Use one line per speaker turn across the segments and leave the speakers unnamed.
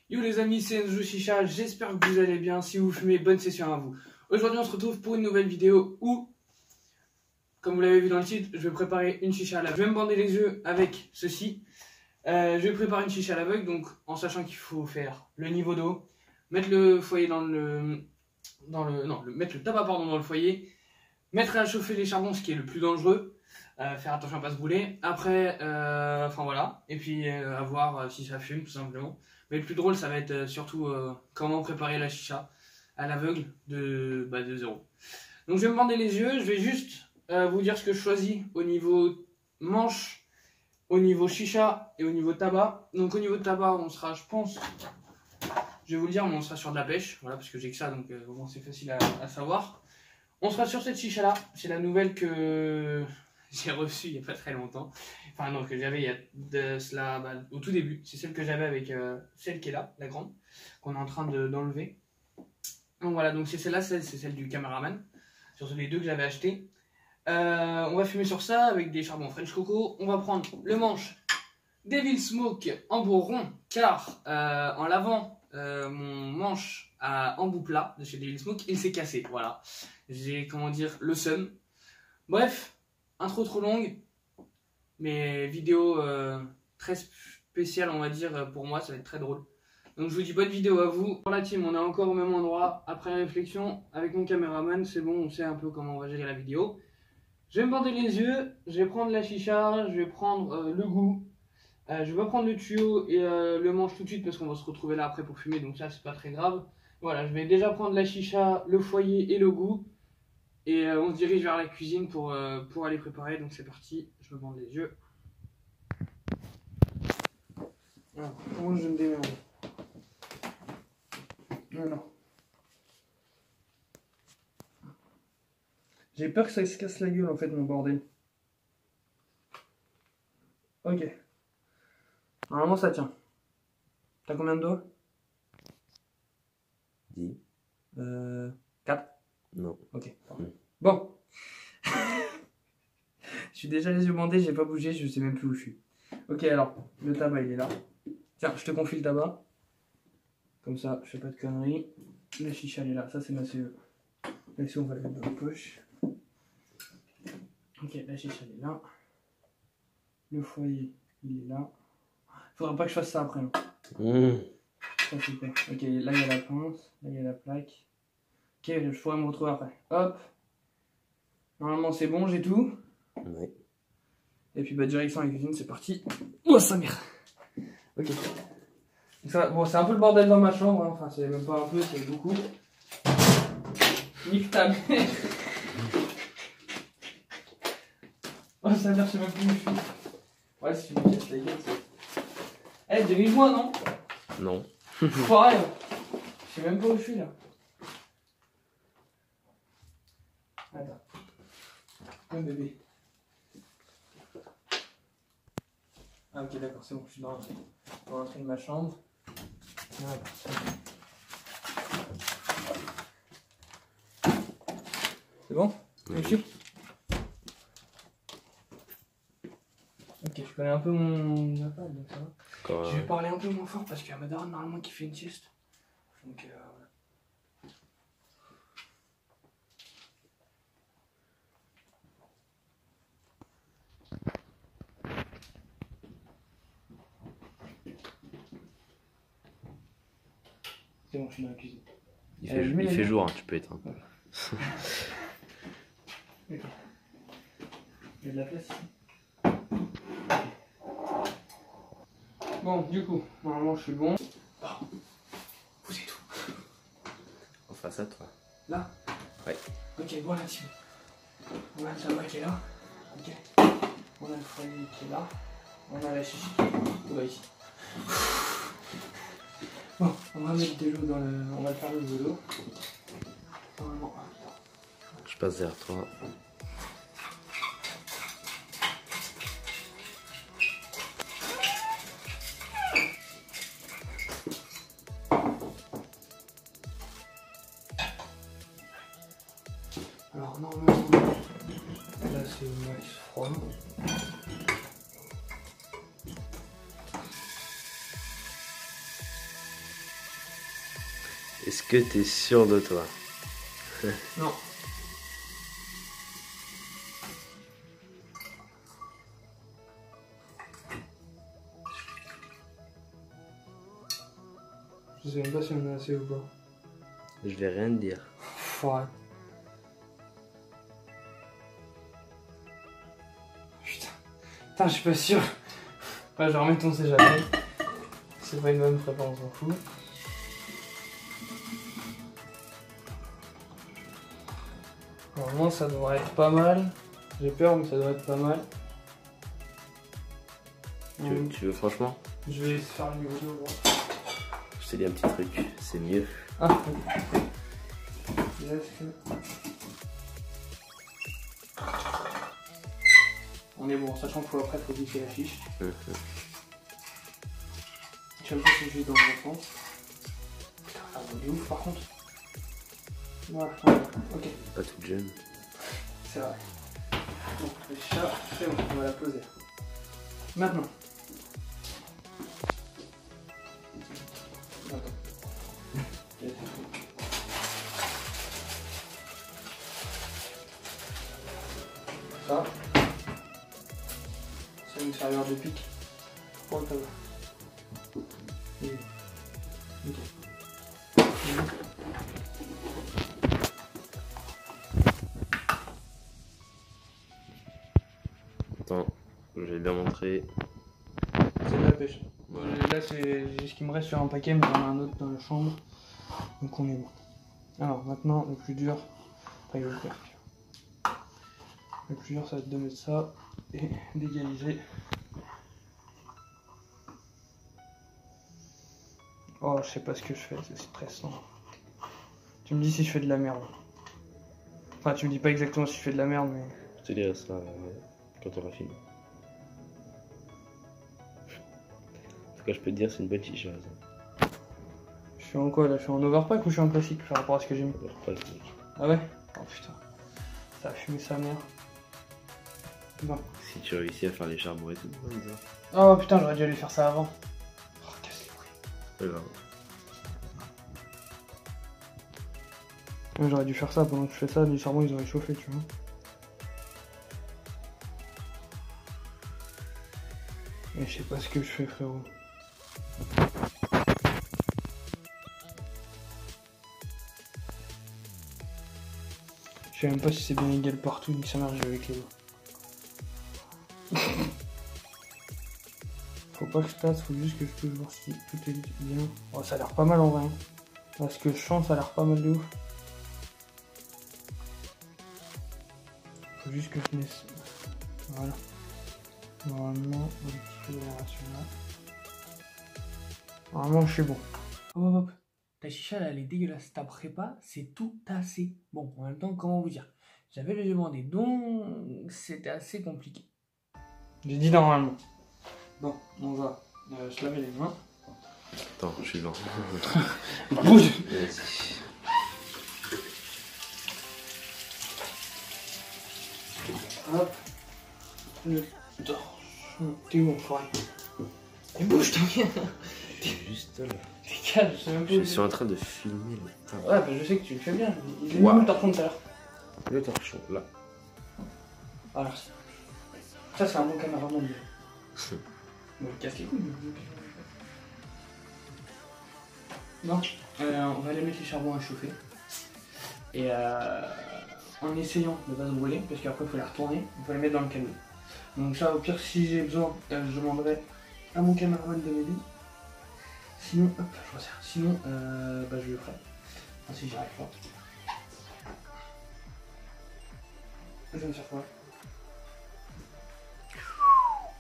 Yo les amis, c'est Enzo Chicha, j'espère que vous allez bien. Si vous fumez, bonne session à vous. Aujourd'hui on se retrouve pour une nouvelle vidéo où, comme vous l'avez vu dans le titre, je vais préparer une chicha à l'aveugle. Je vais me bander les yeux avec ceci. Je vais préparer une chicha à l'aveugle, donc en sachant qu'il faut faire le niveau d'eau, mettre le foyer mettre le tabac dans le foyer, mettre à chauffer les charbons, ce qui est le plus dangereux, faire attention à pas se brûler. Après, enfin voilà, et puis à voir si ça fume tout simplement. Mais le plus drôle, ça va être surtout comment préparer la chicha à l'aveugle de zéro. Donc je vais me bander les yeux, je vais juste vous dire ce que je choisis au niveau manche, au niveau chicha et au niveau tabac. Donc au niveau de tabac, on sera, je pense, je vais vous le dire, mais on sera sur de la pêche, voilà, parce que j'ai que ça, donc bon, c'est facile à savoir. On sera sur cette chicha là, c'est la nouvelle que j'ai reçue il n'y a pas très longtemps. Enfin non, que j'avais il y a de cela, au tout début. C'est celle que j'avais avec celle qui est là, la grande, qu'on est en train d'enlever. Donc voilà, donc c'est celle-là, c'est celle du caméraman, sur les deux que j'avais acheté. On va fumer sur ça avec des charbons French Coco. On va prendre le manche Devil Smoke en bourron, car en lavant mon manche à embout plat de chez Devil Smoke, il s'est cassé. Voilà, j'ai, comment dire, le seum. Bref, intro trop longue, mais vidéo très spéciale, on va dire, pour moi, ça va être très drôle. Donc je vous dis bonne vidéo à vous. Pour la team, on est encore au même endroit. Après réflexion, avec mon caméraman, c'est bon, on sait un peu comment on va gérer la vidéo. Je vais me bander les yeux, je vais prendre la chicha, je vais prendre le goût. Je vais pas prendre le tuyau et le manche tout de suite parce qu'on va se retrouver là après pour fumer, donc ça c'est pas très grave. Voilà, je vais déjà prendre la chicha, le foyer et le goût. Et on se dirige vers la cuisine pour aller préparer, donc c'est parti, je me bande les yeux. Voilà, comment je me démerde. Non. J'ai peur que ça se casse la gueule en fait, mon bordel. Ok. Normalement ça tient. T'as combien de doigts?
10.
4.
Non.
Ok. Bon. Je suis déjà les yeux bandés, j'ai pas bougé, je sais même plus où je suis. Ok, alors, le tabac il est là. Tiens, je te confie le tabac. Comme ça, je fais pas de conneries. La chicha elle est là, ça c'est ma CE. Là, on va la mettre dans la poche. Ok, la chicha elle est là. Le foyer il est là. Faudra pas que je fasse ça après. Non. Ça c'est fait. Ok, là il y a la pince, là il y a la plaque. Ok, je pourrais me retrouver après. Hop. Normalement c'est bon, j'ai tout.
Ouais.
Et puis direction la cuisine, c'est parti. Oh sa mère. Ok. Ça, bon, c'est un peu le bordel dans ma chambre, hein. Enfin c'est même pas un peu, c'est beaucoup. Nique ta mère. Oh sa mère, je sais même plus où je suis. Ouais, si tu me casses la gueule, c'est... Eh, dirige-moi, non?
Non.
Pareil. Je sais même pas où je suis là. Attends. Un bébé. Ah ok d'accord, c'est bon, je suis dans l'entrée de ma chambre. Voilà. C'est bon? Oui. Ok, je connais un peu mon appart, donc ça va.
Encore,
Je vais parler un peu moins fort parce qu'il y a ma daronne normalement qui fait une sieste. Donc voilà. C'est bon, je suis dans la cuisine.
Il fait jour, hein, tu peux éteindre.
Voilà. Okay. Il y a de la place ici. Bon, du coup, normalement je suis bon. Oh, vous êtes où?
En face à toi.
Là?
Ouais.
Ok, bon la team. On a le tabac qui est là. Ok. On a le foyer qui est là. On a la chicha qui est là ici. Bon, on va mettre de l'eau dans le... On va faire le de l'eau. Normalement.
Je passe derrière toi.
Alors normalement, là c'est une max from.
que t'es sûr de toi?
Non. Je sais même pas si on a assez ou pas.
Je vais rien te dire.
Ouais. Putain. Putain, je suis pas sûr. Ouais, je vais remettre on sait jamais. C'est pas une bonne prépa, on s'en fout. Normalement, ça devrait être pas mal. J'ai peur, mais ça devrait être pas mal.
Tu veux franchement?
Je vais faire le niveau 2.
Je te dis un petit truc, c'est mieux.
Ah, oui. On est bon, sachant qu'il faut après modifier la fiche. Je sais pas si je vais dans le bon sens. Putain, ça va de ouf par contre. Voilà, ok.
Pas toute jeune.
C'est vrai. Donc le chat, c'est bon, on va la poser. Maintenant. Ça, c'est une serveur de pique pour le tableau. Ok.
Attends, je vais bien montrer.
C'est de la pêche.
Voilà.
Là, c'est ce qui me reste sur un paquet, mais il y en a un autre dans la chambre. Donc on est bon. Alors maintenant, le plus dur, enfin, je vais le faire. Le plus dur, ça va être de mettre ça et d'égaliser. Oh, je sais pas ce que je fais, c'est stressant. Tu me dis si je fais de la merde. Enfin, tu me dis pas exactement si je fais de la merde, mais...
Je te dirai ça quand on aura fini. En tout cas, je peux te dire, c'est une bonne chicha. Ça.
Je suis en quoi là? Je suis en overpack ou je suis en classique par rapport à ce que j'ai mis? Ah ouais? Oh putain. Ça a fumé sa mère. Non.
Si tu réussis à faire les charbons et tout.
Oh putain, j'aurais dû aller faire ça avant. Oh, casse les couilles.
Voilà.
Ouais, j'aurais dû faire ça pendant que je fais ça, les charbons ils auraient chauffé, tu vois. Mais je sais pas ce que je fais, frérot. Je sais même pas si c'est bien égal partout, ni que ça marche avec les doigts. Faut pas que je tasse, faut juste que je touche voir si tout est bien. Oh, ça a l'air pas mal en vrai. Hein. Là, ce que je chante, ça a l'air pas mal de ouf. Faut juste que je laisse. Voilà. Normalement, un petit peu d'aération là. Normalement, je suis bon. Hop, hop, hop. Ta chicha là, elle est dégueulasse. Ta prépa, c'est tout assez bon. En même temps, comment vous dire? J'avais les demandé, donc c'était assez compliqué. J'ai dit normalement. Bon, on va se laver les mains.
Attends, je suis devant.
Bouge.
Vas-y.
Hop. Le torche. T'es où, enfoiré? Mais bouge, t'en viens.
Je suis juste là.
Dégage, je sais même pas.
Je suis en train de filmer le tabac.
Ouais, bah je sais que tu le fais bien. Il est
Wow.
où le torchon tout à l'heure?
Le torchon, là.
Voilà. Ça, c'est un bon caméraman. Bon, casse les couilles. Non, on va aller mettre les charbons à chauffer. Et en essayant de ne pas se brûler, parce qu'après il faut les retourner, il faut les mettre dans le camion. Donc ça, au pire, si j'ai besoin, je demanderai à mon caméraman de m'aider. Sinon, hop, je resserre. Sinon, bah, je le ferai. Enfin, si j'y arrive pas. Je vais me faire quoi?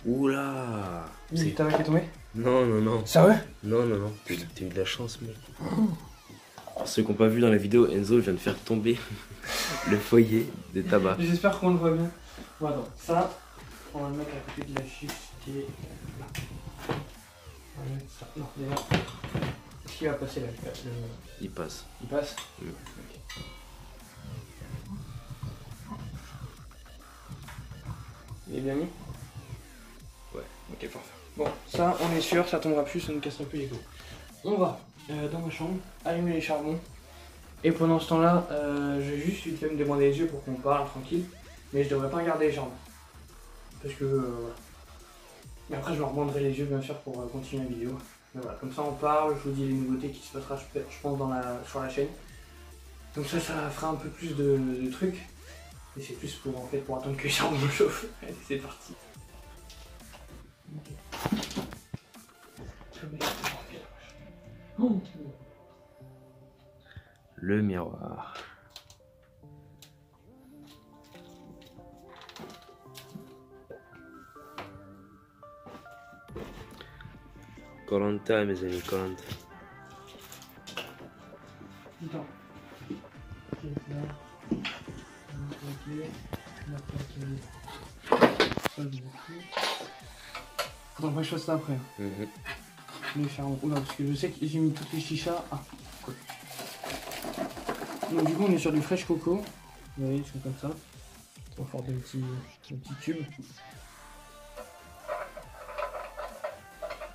Oula.
C'est ta vague qui est tombée?
Non, non, non.
Sérieux?
Non, non, non. T'as eu de la chance, mec. Pour ceux qui n'ont pas vu dans la vidéo, Enzo vient de faire tomber le foyer de tabac.
J'espère qu'on le voit bien. Bon, attends, ça, on va le mettre à côté de la chiche qui est là. On va mettre ça. Non, déjà. Est-ce qu'il va passer là?
Il passe.
Il passe?
Oui.
Ok. Il est bien mis?
Ouais.
Ok, parfait. Bon, ça, on est sûr, ça tombera plus, ça ne cassera plus les couilles. On va dans ma chambre, allumer les charbons Et pendant ce temps-là, je vais juste vite fait me demander les yeux pour qu'on parle tranquille. Mais je devrais pas regarder les jambes. Parce que voilà. Et après je me rebanderai les yeux bien sûr pour continuer la vidéo. Mais voilà, comme ça on parle, je vous dis les nouveautés qui se passera je pense sur la chaîne. Donc ça fera un peu plus de trucs. Et c'est plus pour en fait pour attendre que les charbons chauffent. Allez, c'est parti. Okay.
Le miroir. Koh-Lanta, mes amis, Koh-Lanta.
Attends. Faudra que je fasse ça après. Les charbons. Oula, parce que je sais que j'ai mis toutes les chichas. Ah, quoi. Donc, du coup, on est sur du fresh coco. Vous voyez, ils sont comme ça. On va faire des petits cubes.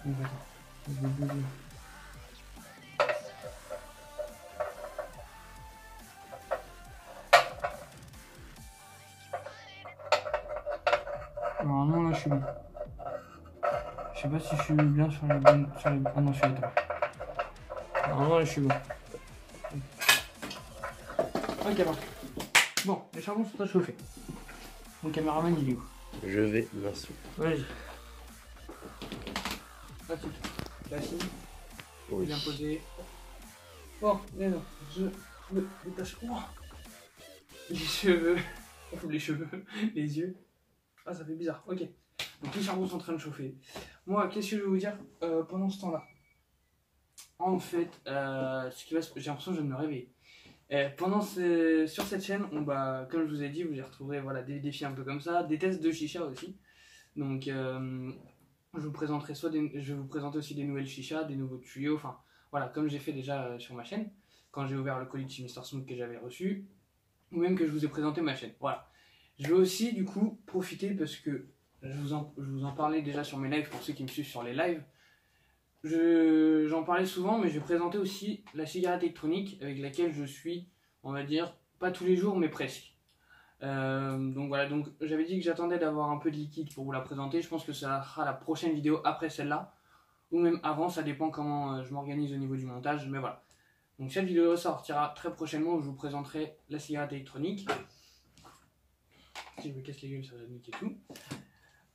Donc, attends. Normalement, là, je suis bon. Je sais pas si je suis bien sur les bonnes. Ah non, je suis éteint. Normalement, là, je suis bon. Ok, parfait. Bon, les charbons sont à chauffer. Mon caméraman, il est où?
Je vais, merci.
Vas-y. Là, c'est tout. Là, oui. Bien posé. Bon, mais non, je me détache. Oh. Les cheveux. Les yeux. Ah, ça fait bizarre. Ok. Donc, les charbons sont en train de chauffer. Moi, qu'est-ce que je vais vous dire pendant ce temps-là? En fait, ce qui va se... j'ai l'impression que je vais me réveiller. Sur cette chaîne, comme je vous ai dit, vous y retrouverez voilà, des défis un peu comme ça, des tests de chicha aussi. Donc, je vous présenterai je vais vous présenter aussi des nouvelles chichas, des nouveaux tuyaux, enfin voilà, comme j'ai fait déjà sur ma chaîne, quand j'ai ouvert le colis de chez Mr Smooth que j'avais reçu, ou même que je vous ai présenté ma chaîne. Voilà. Je vais aussi du coup profiter parce que je vous en parlais déjà sur mes lives pour ceux qui me suivent sur les lives. J'en parlais souvent, mais je vais présenter aussi la cigarette électronique avec laquelle je suis, on va dire, pas tous les jours, mais presque. Donc voilà, donc j'avais dit que j'attendais d'avoir un peu de liquide pour vous la présenter. Je pense que ça sera la prochaine vidéo après celle-là, ou même avant, ça dépend comment je m'organise au niveau du montage, mais voilà. Donc cette vidéo sortira très prochainement où je vous présenterai la cigarette électronique. Si je me casse les gueules, ça va niquer tout.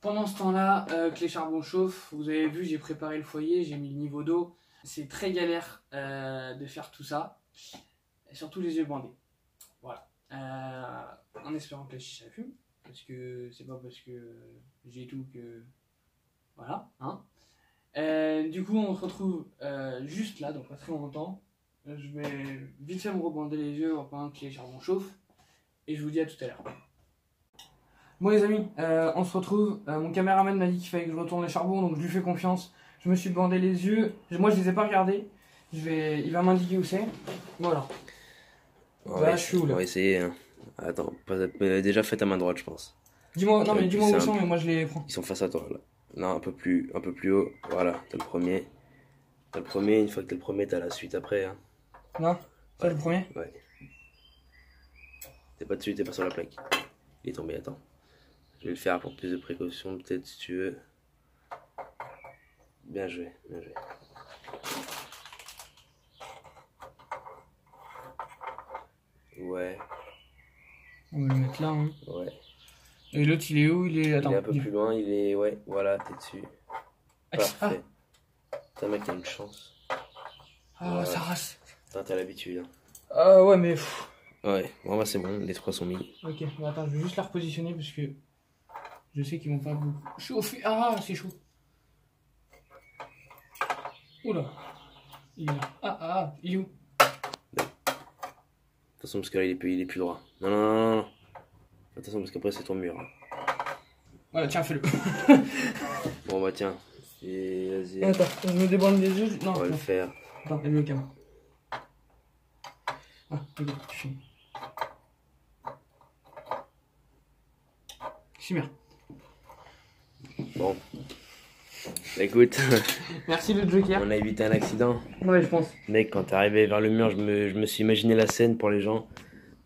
Pendant ce temps-là, que les charbons chauffent, vous avez vu, j'ai préparé le foyer, j'ai mis le niveau d'eau. C'est très galère de faire tout ça, et surtout les yeux bandés. Voilà. En espérant que la chicha fume, parce que c'est pas parce que j'ai tout que... Voilà, hein. Du coup, on se retrouve juste là, donc pas très longtemps. Je vais vite fait me rebander les yeux pendant que les charbons chauffent, et je vous dis à tout à l'heure. Bon les amis, on se retrouve. Mon caméraman m'a dit qu'il fallait que je retourne les charbons, donc je lui fais confiance. Je me suis bandé les yeux. Moi je les ai pas regardés. Il va m'indiquer où c'est. Voilà.
Là je suis où là? On va essayer. Hein. Attends, déjà fais ta main droite je pense.
Dis-moi, non mais dis-moi où ils sont, mais moi je les prends.
Ils sont face à toi là. Non, un peu plus haut. Voilà, t'as le premier. Une fois que t'as le premier, t'as la suite après. Hein.
Non, c'est le premier?
Ouais. T'es pas dessus, t'es pas sur la plaque. Il est tombé, attends. Je vais le faire pour plus de précaution, peut-être si tu veux. Bien joué, bien joué. Ouais.
On va le mettre là. Hein.
Ouais.
Et l'autre, il est où? Il est... Attends,
il est un peu plus loin, il est... Ouais, voilà, t'es dessus. Parfait. Putain, mec, t'as une chance.
Ah, voilà. Ça rase.
T'as l'habitude. Hein.
Ah ouais, mais...
Ouais, bon, c'est bon, les trois sont mis.
Ok, mais attends, je vais juste la repositionner parce que... Je sais qu'ils vont pas beaucoup chauffer. Ah, c'est chaud. Oula. Il est là. Ah, il est où?
De toute façon, parce que là, il est plus droit. Non. Attention, parce qu'après, c'est ton mur. Hein.
Voilà, tiens, fais-le.
Bon, bah, tiens. Vas-y.
Attends, je me débande les yeux. Non,
on va le faire.
Attends, elle est le caméra. Ah, ok, je finis. Chimère.
Bon. Écoute,
Merci le Joker.
on a évité un accident.
Ouais, je pense.
Mec, quand t'es arrivé vers le mur, je me suis imaginé la scène pour les gens.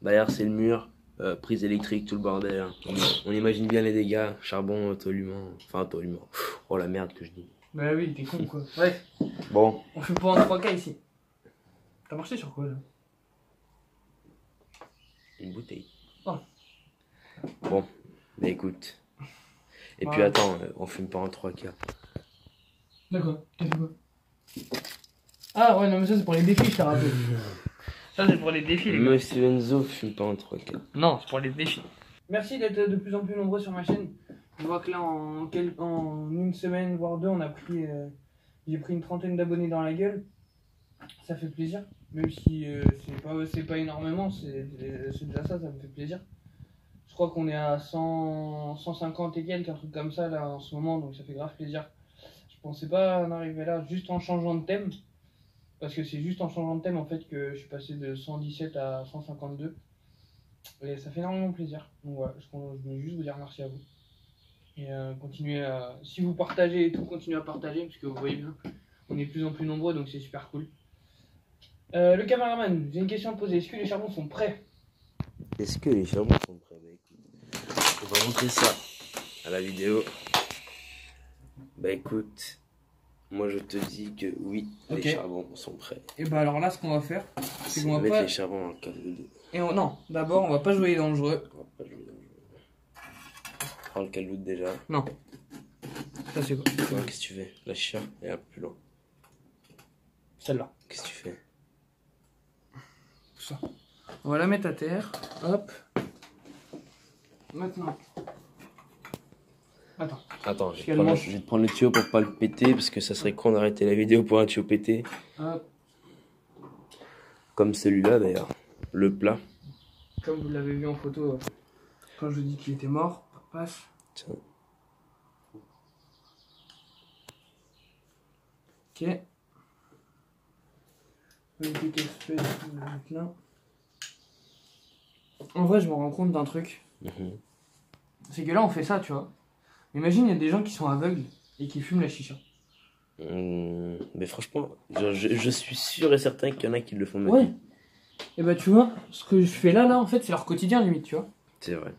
Derrière, c'est le mur, prise électrique, tout le bordel. On imagine bien les dégâts, charbon, tolument. Enfin, tolument. Oh la merde que je dis.
Bah oui, t'es con quoi. Bref,
Bon,
on fait pas en 3K ici. T'as marché sur quoi là?
une bouteille.
Oh.
Bon, bah écoute. Et puis
Ouais.
attends, on fume pas en 3K.
D'accord, t'as fait quoi? Ah ouais, non mais ça c'est pour les défis, je t'ai rappelé. Ça c'est pour les défis les gars.
Monsieur Enzo fume pas en 3K.
Non, c'est pour les défis. Merci d'être de plus en plus nombreux sur ma chaîne. Je vois que là en une semaine voire deux on a pris j'ai pris une trentaine d'abonnés dans la gueule. Ça fait plaisir. Même si c'est pas énormément, c'est déjà ça me fait plaisir. Je crois qu'on est à 150 et quelques, un truc comme ça là en ce moment, donc ça fait grave plaisir. Je pensais pas en arriver là juste en changeant de thème. Parce que c'est juste en changeant de thème en fait que je suis passé de 117 à 152. Et ça fait énormément plaisir. Donc voilà, je voulais juste vous dire merci à vous. Et continuez à... Si vous partagez et tout, continuez à partager, parce que vous voyez bien, on est de plus en plus nombreux, donc c'est super cool. Le caméraman, j'ai une question à poser. Est-ce que les charbons sont prêts?
Est-ce que les charbons sont prêts? Bah écoute, on va montrer ça à la vidéo. Bah écoute, moi je te dis que oui,
Ok.
les charbons sont prêts.
Et bah alors là, ce qu'on va faire, c'est qu'on va
mettre
pas...
les charbons en calude.
Non, d'abord, on va pas jouer dangereux.
On va pas jouer dans le jeu. Prends le calude déjà.
Non. Ça c'est quoi?
Ouais, qu'est-ce que tu fais? La chicha est un peu plus loin.
Celle-là.
Qu'est-ce que tu fais?
Ça. On va la mettre à terre. Hop. Maintenant. Attends.
Attends, je
Quelle manche?
vais te prendre le tuyau pour pas le péter, parce que ça serait con d'arrêter la vidéo pour un tuyau pété.
Hop.
Comme celui-là d'ailleurs. Le plat.
Comme vous l'avez vu en photo, quand je dis qu'il était mort, passe.
Tiens.
Ok. Vérifier qu'elle se fait là. En vrai, je me rends compte d'un truc. C'est que là, on fait ça, tu vois. Imagine, il y a des gens qui sont aveugles et qui fument la chicha.
Mais franchement, je suis sûr et certain qu'il y en a qui le font même.
Ouais. Et bah, tu vois, ce que je fais là, en fait, c'est leur quotidien, limite, tu vois.
C'est vrai.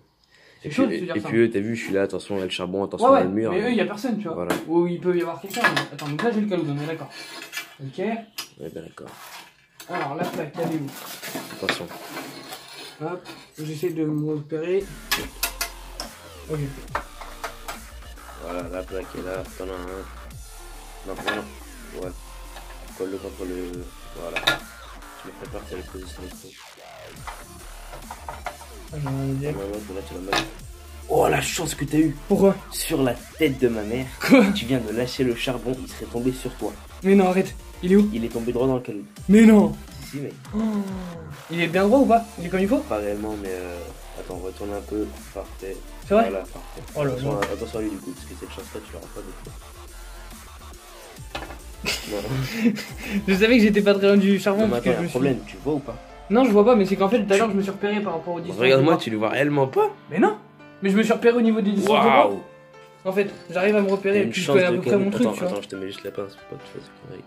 C'est chaud de se dire
et
ça.
puis eux, t'as vu, je suis là, attention, là, le charbon, attention,
Ouais,
là, le mur.
mais eux, il y a personne, tu vois.
Voilà.
Ou il peut y avoir quelqu'un. Attends, donc là, j'ai le caloude, on est d'accord. Ok.
Ouais, ben d'accord.
Alors, la plaque, elle est où?
Attention.
Hop, j'essaie de me repérer. Ok.
Voilà, la plaque est là. T'en as un. Non, non. Ouais. Colle-le contre le. Voilà. Tu me prépares, t'as les positions de truc. Là, tu vas mettre. Oh, la chance que t'as eu!
Pourquoi?
Sur la tête de ma mère.
Quoi?
Tu viens de lâcher le charbon, il serait tombé sur toi.
Mais non, arrête. Il est où?
Il est tombé droit dans le calude.
Mais non.
Si, mec.
Oh. Il est bien droit ou pas? Il est comme il faut?
Pas réellement, mais attends, on retourne un peu. Parfait.
C'est vrai?
Voilà, parfait.
Oh là
attention,
là.
attention à lui du coup, parce que cette chance-là, tu l'auras pas d'autre. Non,
Je savais que j'étais pas très loin du charbon.
non, mais
parce que
attends,
je
y a
me
un
suis-
problème, tu vois ou pas?
Non, je vois pas, mais c'est qu'en fait, tout à l'heure, je me suis repéré par rapport aux distances.
Regarde-moi,
de bras.
tu le vois réellement pas?
Mais non. Mais je me suis repéré au niveau des distances de bras.
Waouh!
En fait, j'arrive à me repérer et
Une
puis je
chance
connais à
de
peu près
calme.
mon truc,
Attends,
tu vois.
attends, je te mets juste la pince pour pas que tu fasses de conneries.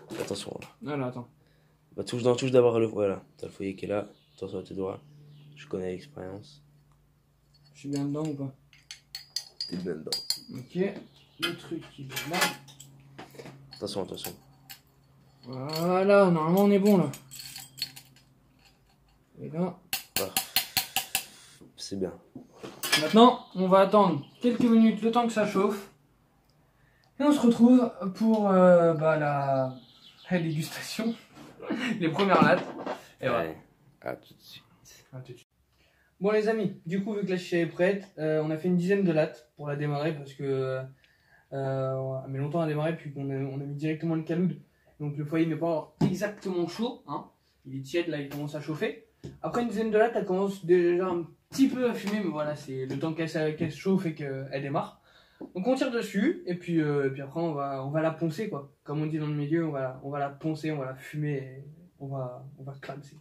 Vas-y. Attention, là.
Non, non, attends.
Bah, touche d'abord le. Voilà, t'as le foyer qui est là. Attention à tes doigts. Je connais l'expérience.
Je suis bien dedans ou pas?
T'es bien dedans.
Ok. Le truc qui est là.
Attention, attention.
Voilà, normalement on est bon là. Et là.
C'est bien.
Maintenant, on va attendre quelques minutes le temps que ça chauffe. Et on se retrouve pour la dégustation. Les premières lattes. Et voilà.
Ouais. À tout de suite.
À tout de suite. Bon les amis, du coup vu que la chicha est prête, on a fait une dizaine de lattes pour la démarrer parce que on met longtemps à démarrer puis qu'on on a mis directement le caloude. Donc le foyer n'est pas exactement chaud, hein. Il est tiède là, il commence à chauffer. Après une dizaine de lattes, elle commence déjà un petit peu à fumer, mais voilà, c'est le temps qu'elle se chauffe et qu'elle démarre. Donc on tire dessus et puis après on va la poncer quoi. Comme on dit dans le milieu, on va la poncer, on va la fumer et on va clamser.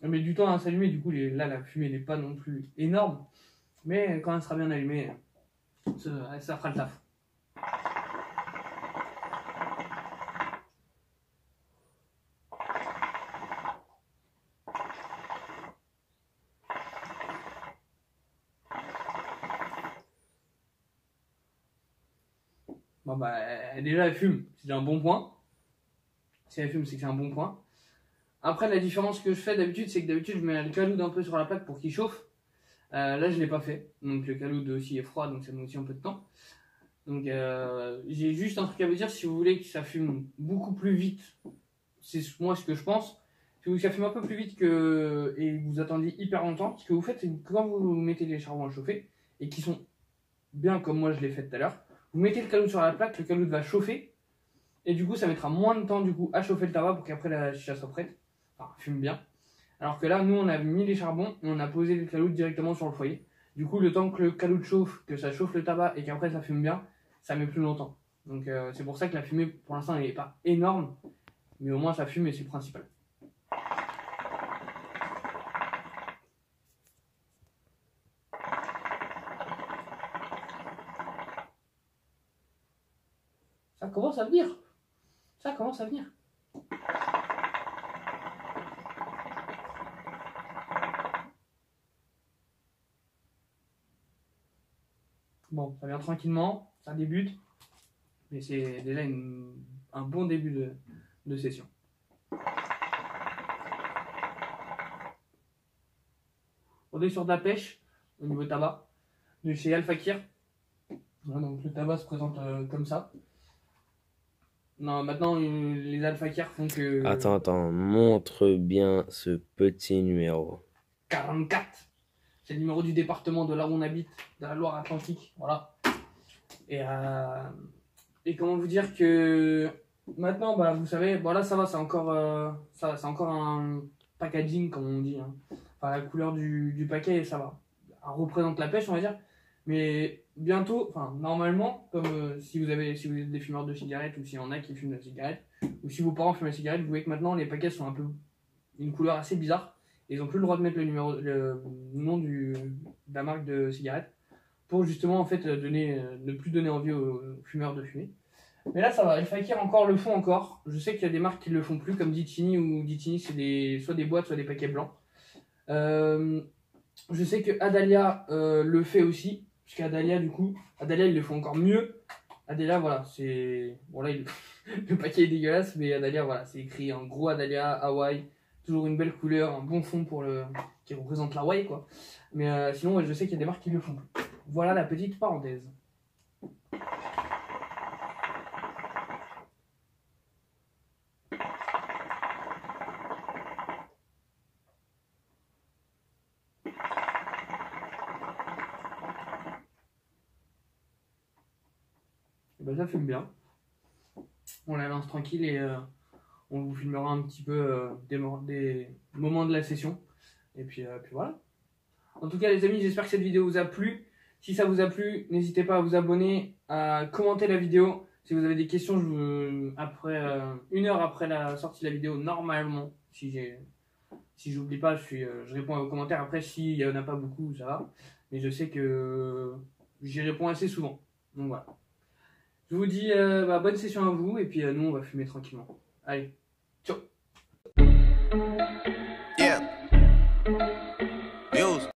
Elle met du temps à s'allumer, du coup là la fumée n'est pas non plus énorme. Mais quand elle sera bien allumée, ça fera le taf. Bon bah déjà elle fume, c'est un bon point. Si elle fume, c'est que c'est un bon point. Après la différence que je fais d'habitude, c'est que d'habitude je mets le caloud un peu sur la plaque pour qu'il chauffe. Là je l'ai pas fait, donc le caloud aussi est froid, donc ça met aussi un peu de temps. Donc j'ai juste un truc à vous dire, si vous voulez que ça fume beaucoup plus vite, c'est moi ce que je pense. Si vous voulez que ça fume un peu plus vite et que vous attendiez hyper longtemps, ce que vous faites, c'est que quand vous mettez les charbons à chauffer, et qui sont bien comme moi je l'ai fait tout à l'heure, vous mettez le caloud sur la plaque, le caloud va chauffer, et du coup ça mettra moins de temps du coup à chauffer le tabac pour qu'après la chicha soit prête, enfin fume bien. Alors que là, nous on a mis les charbons, et on a posé le caloud directement sur le foyer. Du coup, le temps que le caloud chauffe, que ça chauffe le tabac et qu'après ça fume bien, ça met plus longtemps. Donc c'est pour ça que la fumée, pour l'instant, elle n'est pas énorme, mais au moins ça fume et c'est le principal. Ça commence à venir. Ça commence à venir. Bon, ça vient tranquillement, ça débute, mais c'est déjà un bon début de session. On est sur de la pêche au niveau tabac de chez Al Fakir. Voilà, donc le tabac se présente comme ça. Non, maintenant les Al Fakir font que.
Attends, montre bien ce petit numéro.
44. C'est le numéro du département de là où on habite, de la Loire-Atlantique. Voilà. Et comment vous dire que maintenant, bah, vous savez, voilà, ça va, c'est encore un packaging, comme on dit. Hein. Enfin, la couleur du paquet, ça va. Ça représente la pêche, on va dire. Mais bientôt, enfin, normalement, comme si vous êtes des fumeurs de cigarettes ou s'il y en a qui fument de la cigarette, ou si vos parents fument la cigarette, vous voyez que maintenant les paquets sont un peu une couleur assez bizarre. Et ils n'ont plus le droit de mettre le nom de la marque de cigarette pour justement en fait ne plus donner envie aux fumeurs de fumer. Mais là ça va, les Fakir encore le font encore. Je sais qu'il y a des marques qui le font plus comme Ditini ou Ditini c'est soit des boîtes soit des paquets blancs. Je sais que Adalia le fait aussi, parce qu'Adalia du coup, Adalia ils le font encore mieux. Adalia voilà, c'est bon là le paquet est dégueulasse mais Adalia voilà, c'est écrit en gros Adalia Hawaii, toujours une belle couleur, un bon fond pour qui représente l'Hawaii quoi. Mais sinon ouais, je sais qu'il y a des marques qui le font plus. Voilà la petite parenthèse. Et ben ça fume bien. On la lance tranquille et on vous filmera un petit peu des moments de la session. Et puis voilà. En tout cas les amis, j'espère que cette vidéo vous a plu. Si ça vous a plu, n'hésitez pas à vous abonner, à commenter la vidéo. Si vous avez des questions, après une heure après la sortie de la vidéo, normalement, si j'oublie pas, je réponds à vos commentaires. Après, s'il n'y en a pas beaucoup, ça va. Mais je sais que j'y réponds assez souvent. Donc voilà. Je vous dis bonne session à vous et puis nous on va fumer tranquillement. Allez.